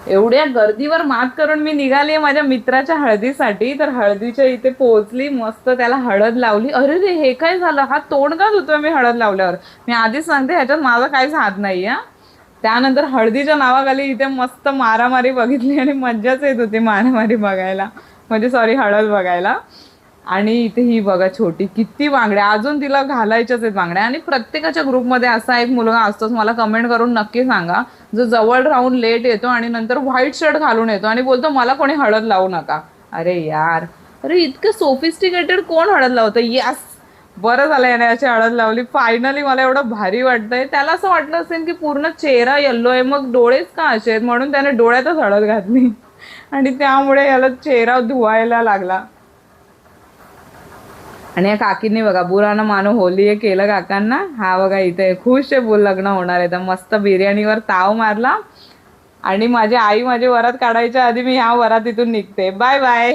एवढ्या गर्दीवर मात करून मी निघाली माझ्या मित्राच्या हळदीसाठी. तर हळदीच्या इथे पोहोचली, मस्त त्याला हळद लावली. अरे रे, हे काय झालं, हा तोंड का धुतोय मी हळद लावल्यावर. मी आधीच सांगते ह्याच्यात माझा काहीच हात नाही हा. त्यानंतर हळदीच्या नावाखाली इथे मस्त मारामारी बघितली आणि मज्जाच येत होती मारामारी बघायला, म्हणजे सॉरी हळद बघायला. आणि इथे ही बघा छोटी किती बांगड्या, अजून तिला घालायच्याच आहेत बांगड्या. आणि प्रत्येकाच्या ग्रुपमध्ये असा एक मुलगा असतोच, मला कमेंट करून नक्की सांगा, जो जवळ राहून लेट येतो आणि नंतर व्हाईट शर्ट घालून येतो आणि बोलतो मला कोणी हळद लावू नका. अरे यार, अरे इतकं सोफिस्टिकेटेड कोण हळद लावतं. यस, बरं झालं याने अशी हळद लावली फायनली. मला एवढं भारी वाटतंय. त्याला असं वाटलं असेल की पूर्ण चेहरा येल्लो आहे, मग डोळेच का असे आहेत, म्हणून त्याने डोळ्यातच हळद घातली आणि त्यामुळे याला चेहरा धुवायला लागला. आणि या काकींनी बघा बुरा ना मानो होली हे केलं काकांना. हा बघा इथे खुश आहे, बोल लग्न होणार आहे तर मस्त बिर्याणीवर ताव मारला. आणि माझी आई माझी वरात काढायच्या आधी मी ह्या वरातीतून निघते. Bye bye.